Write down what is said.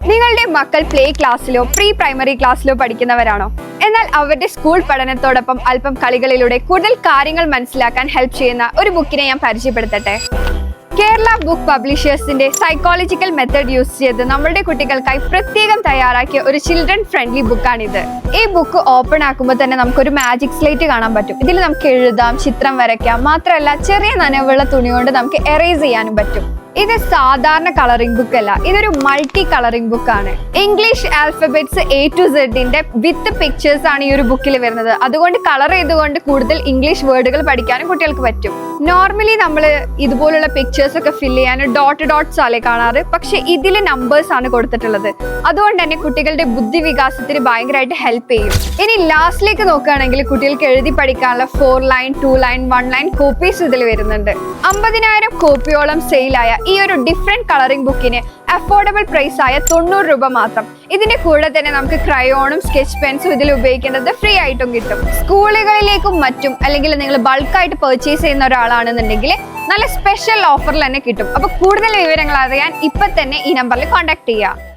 നിങ്ങളുടെ മക്കൾ പ്ലേ ക്ലാസ്സിലോ പ്രീ പ്രൈമറി ക്ലാസ്സിലോ പഠിക്കുന്നവരാണോ? എന്നാൽ അവരുടെ സ്കൂൾ പഠനത്തോടൊപ്പം അല്പം കളികളിലൂടെ കൂടുതൽ കാര്യങ്ങൾ മനസ്സിലാക്കാൻ ഹെൽപ്പ് ചെയ്യുന്ന ഒരു ബുക്കിനെ ഞാൻ പരിചയപ്പെടുത്തട്ടെ. കേരള ബുക്ക് പബ്ലിഷേഴ്സിന്റെ സൈക്കോളജിക്കൽ മെത്തേഡ് യൂസ് ചെയ്ത് നമ്മുടെ കുട്ടികൾക്കായി പ്രത്യേകം തയ്യാറാക്കിയ ഒരു ചിൽഡ്രൻ ഫ്രണ്ട്ലി ബുക്കാണിത്. ഈ ബുക്ക് ഓപ്പൺ ആക്കുമ്പോൾ തന്നെ നമുക്കൊരു മാജിക് സ്ലേറ്റ് കാണാൻ പറ്റും. ഇതിൽ നമുക്ക് എഴുതാം, ചിത്രം വരയ്ക്കാം, മാത്രമല്ല ചെറിയ നനവുള്ള തുണി കൊണ്ട് നമുക്ക് എറേസ് ചെയ്യാനും പറ്റും. ഇത് സാധാരണ കളറിംഗ് ബുക്ക് അല്ല, ഇതൊരു മൾട്ടി കളറിംഗ് ബുക്കാണ്. English alphabets A to Z with pictures ആണ് ഈ ഒരു ബുക്കിൽ വരുന്നത്. അതുകൊണ്ട് കളർ ചെയ്തുകൊണ്ട് കൂടുതൽ ഇംഗ്ലീഷ് വേർഡുകൾ പഠിക്കാനും കുട്ടികൾക്ക് പറ്റും. നോർമലി നമ്മൾ ഇതുപോലുള്ള പിക്ചേഴ്സ് ഒക്കെ ഫില്ല് ചെയ്യാൻ ഡോട്ട്സ് ആലേ കാണാറ്, പക്ഷെ ഇതിൽ നമ്പേഴ്സ് ആണ് കൊടുത്തിട്ടുള്ളത്. അതുകൊണ്ട് തന്നെ കുട്ടികളുടെ ബുദ്ധി വികാസത്തിന് ഭയങ്കരമായിട്ട് ഹെൽപ്പ് ചെയ്യും. ഇനി ലാസ്റ്റിലേക്ക് നോക്കുകയാണെങ്കിൽ കുട്ടികൾക്ക് എഴുതി പഠിക്കാനുള്ള 4 ലൈൻ 2 ലൈൻ 1 ലൈൻ കോപ്പീസ് ഇതിൽ വരുന്നുണ്ട്. 50,000 കോപ്പിയോളം സെയിലായ ഈ ഒരു ഡിഫറെന്റ് കളറിംഗ് ബുക്കിന് അഫോർഡബിൾ പ്രൈസ് ആയ 90 രൂപ മാത്രം. ഇതിന്റെ കൂടെ തന്നെ നമുക്ക് ക്രയോണും സ്കെച്ച് പെൻസും ഇതിൽ ഉപയോഗിക്കേണ്ടത് ഫ്രീ ആയിട്ടും കിട്ടും. സ്കൂളുകളിലേക്കും മറ്റും അല്ലെങ്കിൽ നിങ്ങൾ ബൾക്കായിട്ട് പർച്ചേസ് ചെയ്യുന്ന ഒരാളാണെന്നുണ്ടെങ്കിൽ നല്ല സ്പെഷ്യൽ ഓഫറിൽ തന്നെ കിട്ടും. അപ്പൊ കൂടുതൽ വിവരങ്ങൾ അറിയാൻ ഇപ്പൊ തന്നെ ഈ നമ്പറിൽ കോൺടാക്ട് ചെയ്യുക.